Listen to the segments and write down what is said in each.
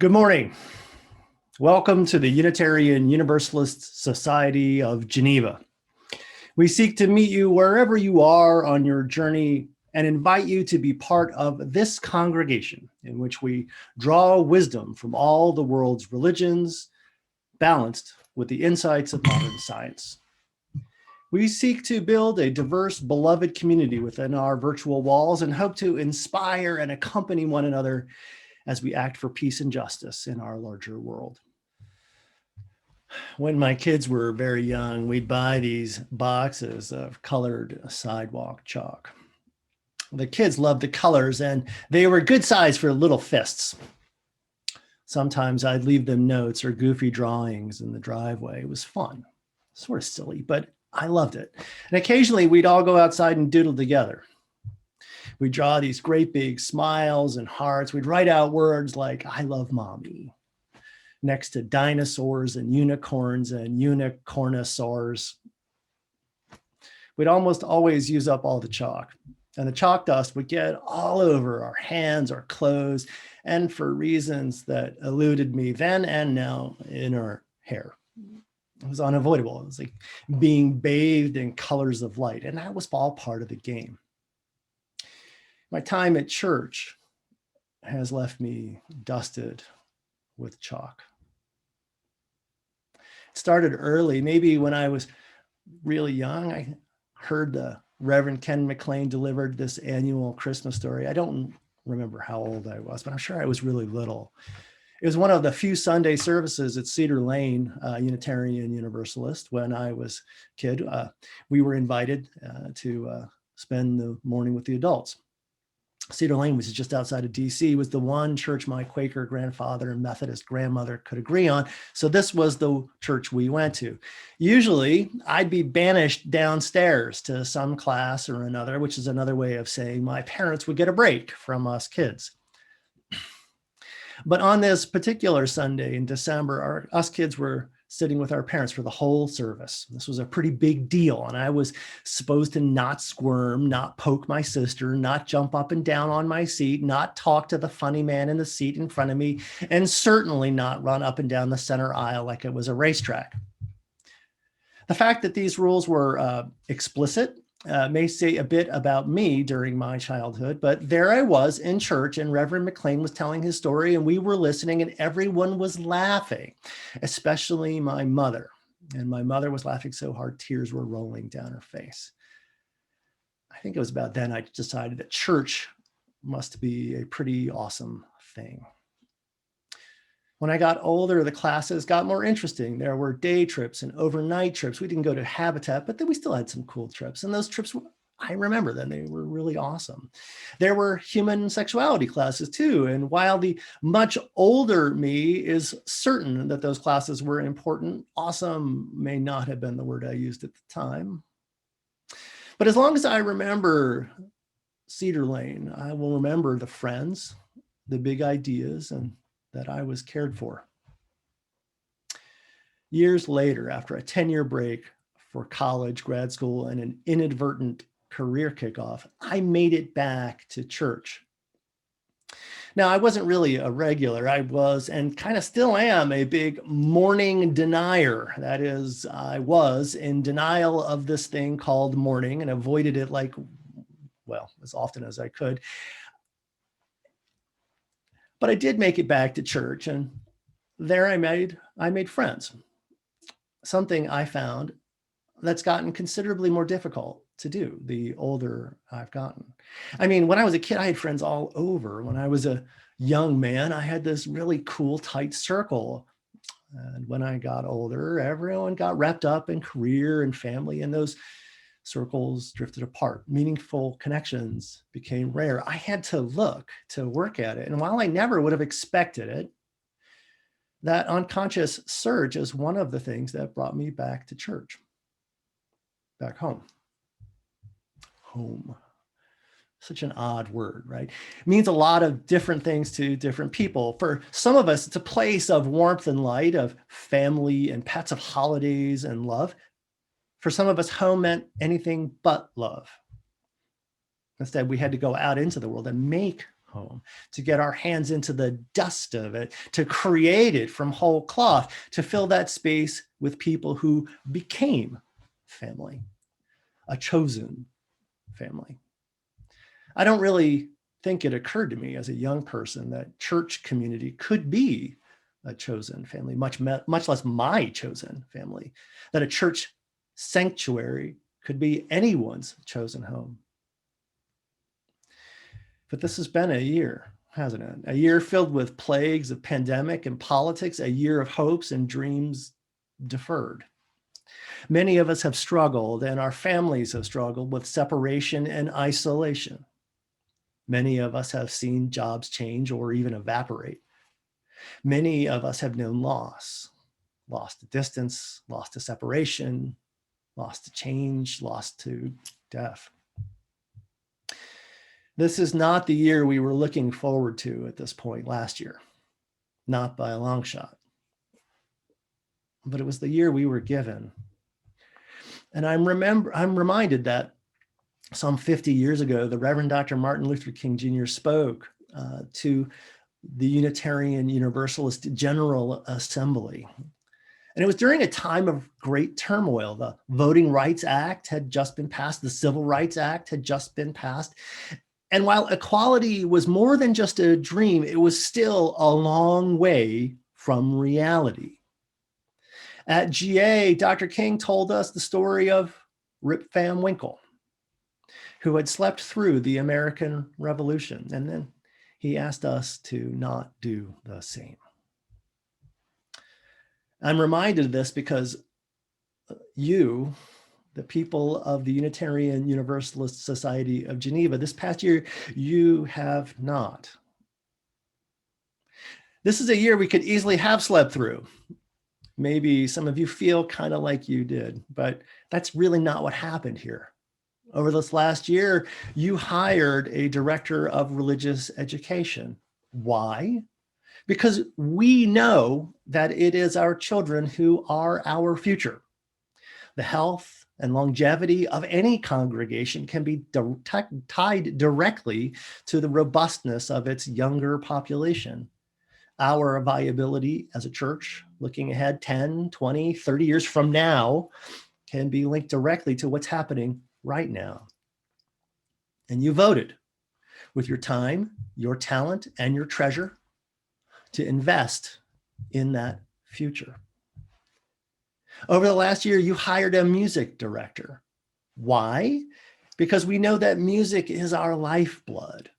Good morning. Welcome to the Unitarian Universalist Society of Geneva. We seek to meet you wherever you are on your journey and invite you to be part of this congregation in which we draw wisdom from all the world's religions, balanced with the insights of modern science. We seek to build a diverse, beloved community within our virtual walls and hope to inspire and accompany one another as we act for peace and justice in our larger world. When my kids were very young, we'd buy these boxes of colored sidewalk chalk. The kids loved the colors and they were good size for little fists. Sometimes I'd leave them notes or goofy drawings in the driveway. It was fun, sort of silly, but I loved it. And occasionally we'd all go outside and doodle together. We'd draw these great big smiles and hearts. We'd write out words like, I love mommy, next to dinosaurs and unicorns and unicornosaurs. We'd almost always use up all the chalk, and the chalk dust would get all over our hands, our clothes, and for reasons that eluded me then and now, in our hair. It was unavoidable. It was like being bathed in colors of light, and that was all part of the game. My time at church has left me dusted with chalk. It started early. Maybe when I was really young, I heard the Reverend Ken McLean delivered this annual Christmas story. I don't remember how old I was, but I'm sure I was really little. It was one of the few Sunday services at Cedar Lane, Unitarian Universalist. When I was a kid, we were invited to spend the morning with the adults. Cedar Lane, which is just outside of DC, was the one church my Quaker grandfather and Methodist grandmother could agree on. So this was the church we went to. Usually I'd be banished downstairs to some class or another, which is another way of saying my parents would get a break from us kids. But on this particular Sunday in December, us kids were sitting with our parents for the whole service. This was a pretty big deal. And I was supposed to not squirm, not poke my sister, not jump up and down on my seat, not talk to the funny man in the seat in front of me, and certainly not run up and down the center aisle like it was a racetrack. The fact that these rules were explicit may say a bit about me during my childhood, but there I was in church and Reverend McLean was telling his story and we were listening and everyone was laughing, especially my mother. And my mother was laughing so hard, tears were rolling down her face. I think it was about then I decided that church must be a pretty awesome thing. When I got older, the classes got more interesting. There were day trips and overnight trips. We didn't go to Habitat, but then we still had some cool trips. And those trips, I remember them. They were really awesome. There were human sexuality classes too. And while the much older me is certain that those classes were important, awesome may not have been the word I used at the time. But as long as I remember Cedar Lane, I will remember the friends, the big ideas, and that I was cared for. Years later, after a 10-year break for college, grad school, and an inadvertent career kickoff, I made it back to church. Now, I wasn't really a regular. I was, and kind of still am, a big morning denier. That is, I was in denial of this thing called morning and avoided it like, well, as often as I could. But I did make it back to church, and there I made friends. Something I found that's gotten considerably more difficult to do the older I've gotten. I mean, when I was a kid, I had friends all over. When I was a young man, I had this really cool, tight circle. And when I got older, everyone got wrapped up in career and family, and those circles drifted apart. Meaningful connections became rare. I had to look to work at it. And while I never would have expected it, that unconscious surge is one of the things that brought me back to church, back home. Home. Such an odd word, right? It means a lot of different things to different people. For some of us, it's a place of warmth and light, of family and pets, of holidays and love. For some of us, home meant anything but love. Instead, we had to go out into the world and make home, to get our hands into the dust of it, to create it from whole cloth, to fill that space with people who became family, a chosen family. I don't really think it occurred to me as a young person that church community could be a chosen family, much less my chosen family, that a church sanctuary could be anyone's chosen home. But this has been a year, hasn't it? A year filled with plagues of pandemic and politics, a year of hopes and dreams deferred. Many of us have struggled, and our families have struggled with separation and isolation. Many of us have seen jobs change or even evaporate. Many of us have known loss to distance, loss to separation, loss to change, loss to death. This is not the year we were looking forward to at this point last year, not by a long shot. But it was the year we were given. And I'm reminded that some 50 years ago, the Reverend Dr. Martin Luther King Jr. spoke to the Unitarian Universalist General Assembly. And it was during a time of great turmoil. The Voting Rights Act had just been passed. The Civil Rights Act had just been passed. And while equality was more than just a dream, it was still a long way from reality. At GA, Dr. King told us the story of Rip Van Winkle, who had slept through the American Revolution. And then he asked us to not do the same. I'm reminded of this because you, the people of the Unitarian Universalist Society of Geneva, this past year, you have not. This is a year we could easily have slept through. Maybe some of you feel kind of like you did, but that's really not what happened here. Over this last year, you hired a director of religious education. Why? Because we know that it is our children who are our future. The health and longevity of any congregation can be tied directly to the robustness of its younger population. Our viability as a church, looking ahead 10, 20, 30 years from now, can be linked directly to what's happening right now. And you voted with your time, your talent, and your treasure to invest in that future. Over the last year, you hired a music director. Why? Because we know that music is our lifeblood.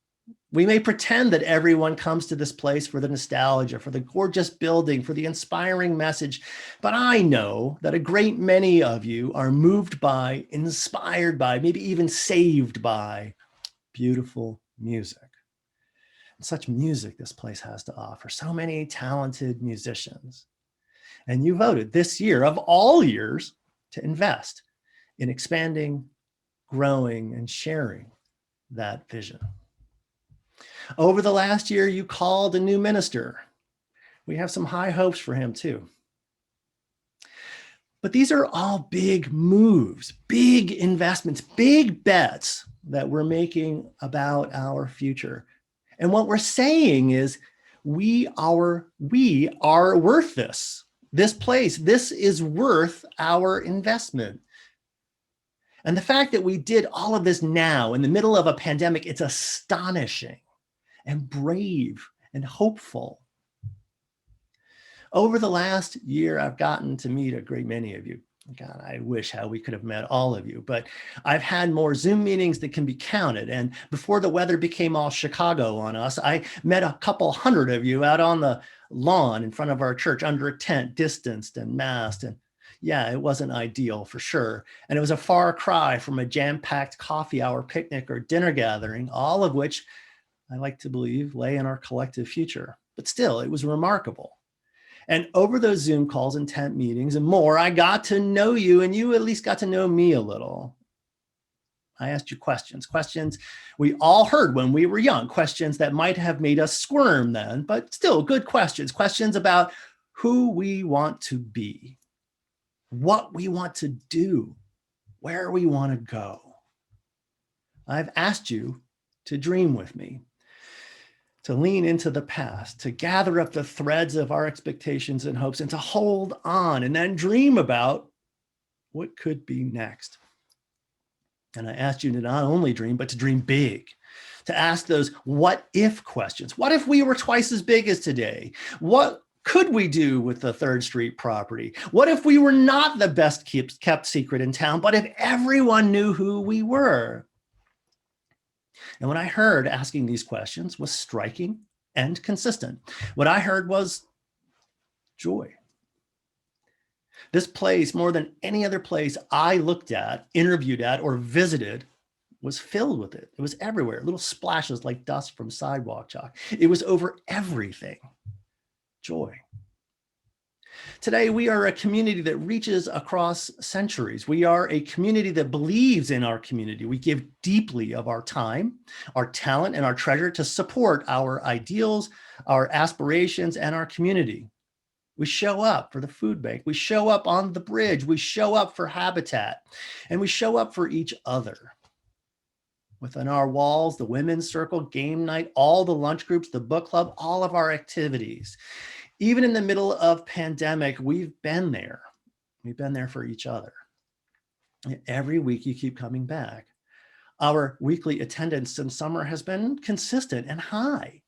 We may pretend that everyone comes to this place for the nostalgia, for the gorgeous building, for the inspiring message, but I know that a great many of you are moved by, inspired by, maybe even saved by beautiful music. And such music this place has to offer, so many talented musicians. And you voted this year, of all years, to invest in expanding, growing, and sharing that vision. Over the last year, you called a new minister. We have some high hopes for him too. But these are all big moves, big investments, big bets that we're making about our future. And what we're saying is we are worth this. This place, this is worth our investment. And the fact that we did all of this now in the middle of a pandemic, it's astonishing and brave and hopeful. Over the last year, I've gotten to meet a great many of you. God, I wish how we could have met all of you, but I've had more Zoom meetings that can be counted. And before the weather became all Chicago on us, I met a couple hundred of you out on the lawn in front of our church under a tent, distanced and masked. And yeah, it wasn't ideal for sure. And it was a far cry from a jam-packed coffee hour picnic or dinner gathering, all of which I like to believe lay in our collective future. But still, it was remarkable. And over those Zoom calls and tent meetings and more, I got to know you, and you at least got to know me a little. I asked you questions we all heard when we were young, questions that might have made us squirm then, but still good questions about who we want to be, what we want to do, where we want to go. I've asked you to dream with me. to lean into the past, to gather up the threads of our expectations and hopes, and to hold on and then dream about what could be next. And I asked you to not only dream, but to dream big, to ask those what if questions. What if we were twice as big as today? What could we do with the 3rd Street property? What if we were not the best kept secret in town, but if everyone knew who we were? And what I heard asking these questions was striking and consistent. What I heard was joy. This place, more than any other place I looked at, interviewed at, or visited, was filled with it. It was everywhere, little splashes like dust from sidewalk chalk. It was over everything. Joy. Today, we are a community that reaches across centuries. We are a community that believes in our community. We give deeply of our time, our talent, and our treasure to support our ideals, our aspirations, and our community. We show up for the food bank. We show up on the bridge. We show up for habitat, and we show up for each other. Within our walls, the women's circle, game night, all the lunch groups, the book club, all of our activities. Even in the middle of pandemic, we've been there. We've been there for each other. And every week you keep coming back. Our weekly attendance in summer has been consistent and high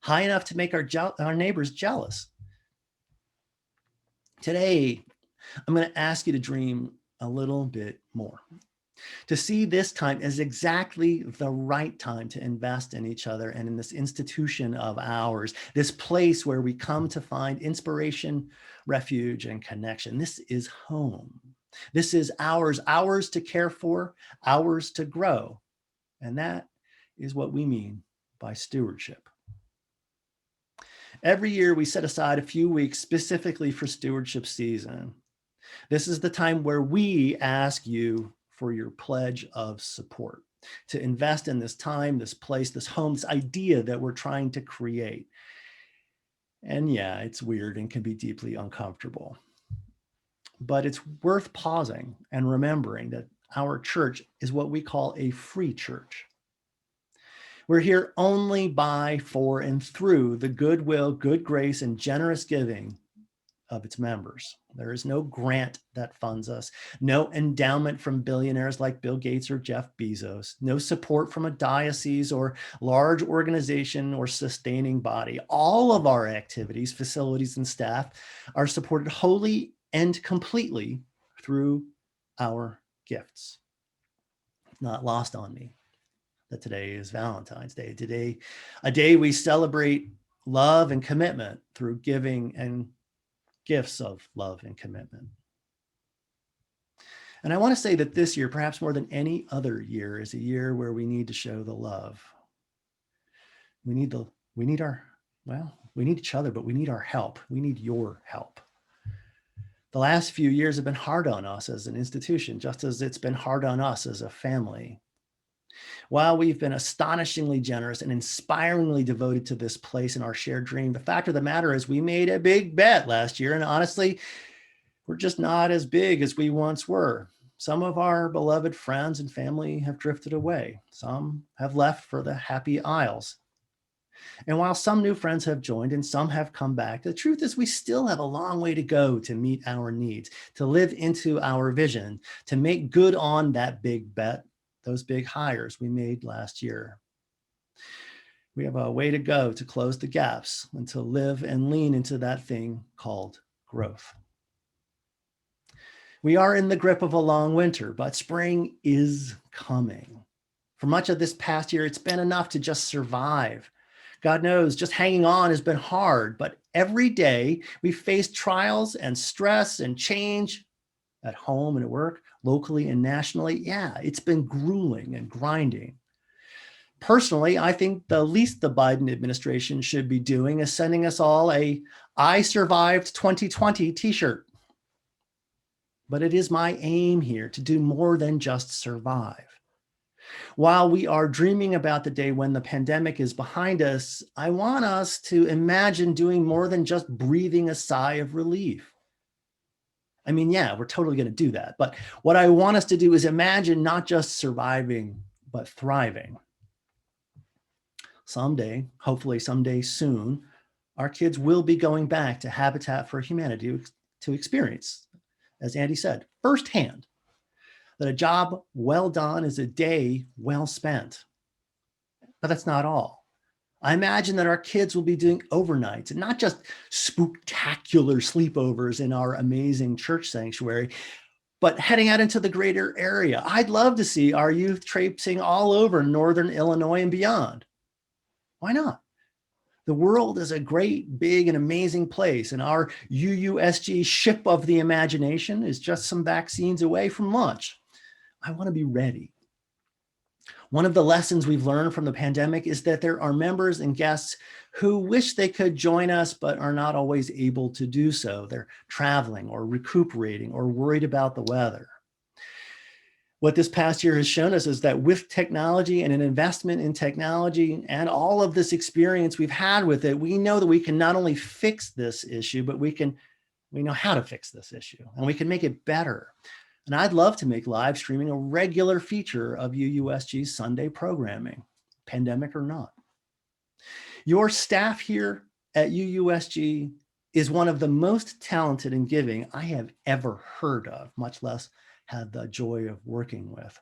enough to make our neighbors jealous. Today, I'm going to ask you to dream a little bit more, to see this time as exactly the right time to invest in each other and in this institution of ours, this place where we come to find inspiration, refuge, and connection. This is home. This is ours to care for, ours to grow. And that is what we mean by stewardship. Every year we set aside a few weeks specifically for stewardship season. This is the time where we ask you for your pledge of support, to invest in this time, this place, this home, this idea that we're trying to create. And yeah, it's weird and can be deeply uncomfortable. But it's worth pausing and remembering that our church is what we call a free church. We're here only by, for, and through the goodwill, good grace, and generous giving of its members. There is no grant that funds us, no endowment from billionaires like Bill Gates or Jeff Bezos, no support from a diocese or large organization or sustaining body. All of our activities, facilities, and staff are supported wholly and completely through our gifts. Not lost on me that today is Valentine's Day. Today, a day we celebrate love and commitment through giving and gifts of love and commitment. And I want to say that this year, perhaps more than any other year, is a year where we need to show the love. We need each other, but we need our help. We need your help. The last few years have been hard on us as an institution, just as it's been hard on us as a family. While we've been astonishingly generous and inspiringly devoted to this place and our shared dream, the fact of the matter is we made a big bet last year, and honestly, we're just not as big as we once were. Some of our beloved friends and family have drifted away. Some have left for the happy isles. And while some new friends have joined and some have come back, the truth is we still have a long way to go to meet our needs, to live into our vision, to make good on that big bet, those big hires we made last year. We have a way to go to close the gaps and to live and lean into that thing called growth. We are in the grip of a long winter, but spring is coming. For much of this past year, it's been enough to just survive. God knows, just hanging on has been hard, but every day we face trials and stress and change at home and at work, locally and nationally. Yeah, it's been grueling and grinding. Personally, I think the least the Biden administration should be doing is sending us all a "I survived 2020" t-shirt. But it is my aim here to do more than just survive. While we are dreaming about the day when the pandemic is behind us, I want us to imagine doing more than just breathing a sigh of relief. I mean, yeah, we're totally going to do that. But what I want us to do is imagine not just surviving, but thriving. Someday, hopefully someday soon, our kids will be going back to Habitat for Humanity to experience, as Andy said, firsthand, that a job well done is a day well spent. But that's not all. I imagine that our kids will be doing overnights and not just spectacular sleepovers in our amazing church sanctuary, but heading out into the greater area. I'd love to see our youth traipsing all over Northern Illinois and beyond. Why not? The world is a great, big, and amazing place, and our UUSG ship of the imagination is just some vaccines away from launch. I want to be ready. One of the lessons we've learned from the pandemic is that there are members and guests who wish they could join us, but are not always able to do so. They're traveling or recuperating or worried about the weather. What this past year has shown us is that with technology and an investment in technology and all of this experience we've had with it, we know that we can not only fix this issue, but we know how to fix this issue and we can make it better. And I'd love to make live streaming a regular feature of UUSG's Sunday programming, pandemic or not. Your staff here at UUSG is one of the most talented and giving I have ever heard of, much less had the joy of working with.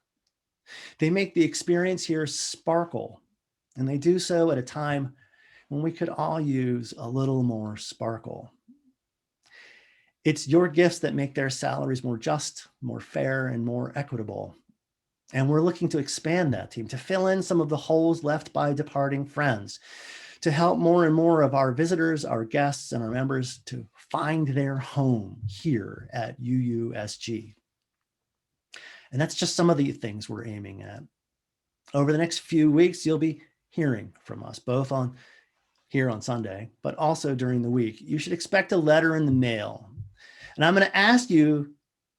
They make the experience here sparkle, and they do so at a time when we could all use a little more sparkle. It's your gifts that make their salaries more just, more fair, and more equitable. And we're looking to expand that team, to fill in some of the holes left by departing friends, to help more and more of our visitors, our guests, and our members to find their home here at UUSG. And that's just some of the things we're aiming at. Over the next few weeks, you'll be hearing from us, both here on Sunday, but also during the week. You should expect a letter in the mail. And I'm going to ask you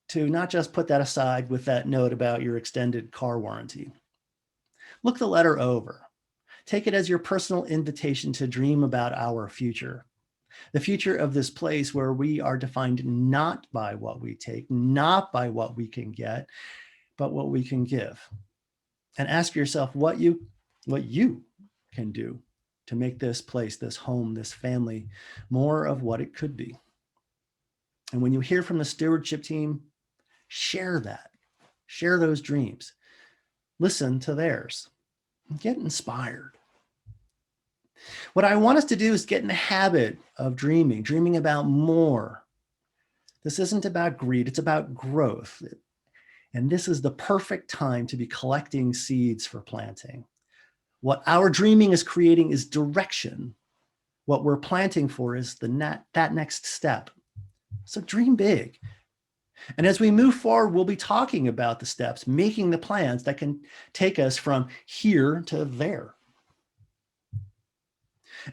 to not just put that aside with that note about your extended car warranty. Look the letter over. Take it as your personal invitation to dream about our future. The future of this place where we are defined not by what we take, not by what we can get, but what we can give. And ask yourself what you can do to make this place, this home, this family, more of what it could be. And when you hear from the stewardship team, share that, share those dreams, listen to theirs, and get inspired. What I want us to do is get in the habit of dreaming about more. This isn't about greed, it's about growth. And this is the perfect time to be collecting seeds for planting. What our dreaming is creating is direction. What we're planting for is that next step. So dream big. And as we move forward, we'll be talking about the steps, making the plans that can take us from here to there.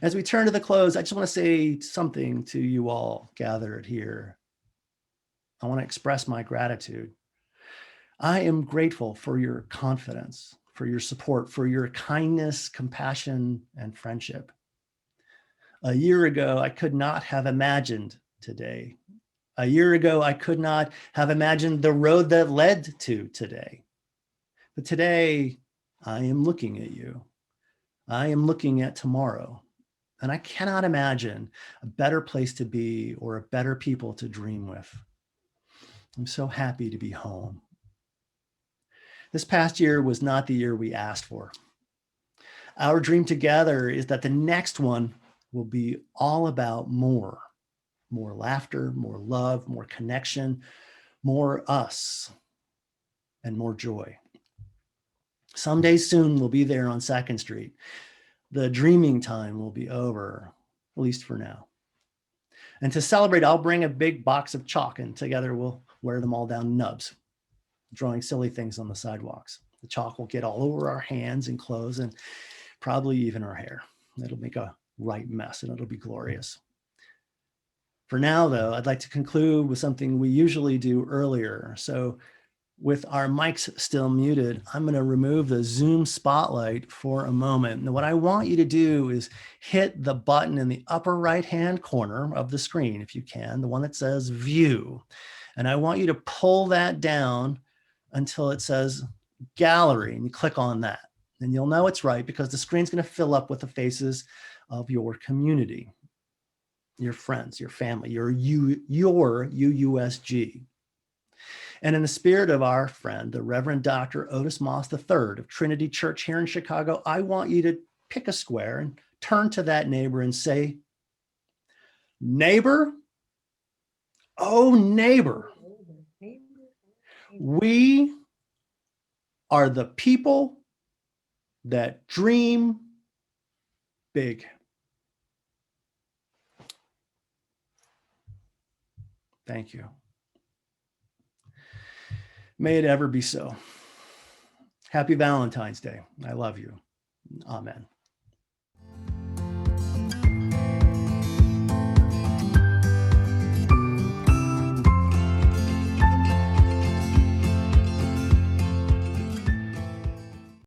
As we turn to the close, I just want to say something to you all gathered here. I want to express my gratitude. I am grateful for your confidence, for your support, for your kindness, compassion, and friendship. A year ago, I could not have imagined today. A year ago, I could not have imagined the road that led to today. But today, I am looking at you. I am looking at tomorrow. And I cannot imagine a better place to be or a better people to dream with. I'm so happy to be home. This past year was not the year we asked for. Our dream together is that the next one will be all about more laughter, more love, more connection, more us, and more joy. Someday soon we'll be there on 2nd Street. The dreaming time will be over, at least for now. And to celebrate, I'll bring a big box of chalk and together we'll wear them all down nubs, drawing silly things on the sidewalks. The chalk will get all over our hands and clothes and probably even our hair. It'll make a right mess and it'll be glorious. For now, though, I'd like to conclude with something we usually do earlier. So with our mics still muted, I'm going to remove the Zoom spotlight for a moment. And what I want you to do is hit the button in the upper right-hand corner of the screen, if you can, the one that says View. And I want you to pull that down until it says Gallery, and you click on that. And you'll know it's right because the screen's going to fill up with the faces of your community, your friends, your family, your UUSG. And in the spirit of our friend, the Reverend Dr. Otis Moss III of Trinity Church here in Chicago, I want you to pick a square and turn to that neighbor and say, neighbor, oh neighbor, we are the people that dream big. Thank you. May it ever be so. Happy Valentine's Day. I love you. Amen.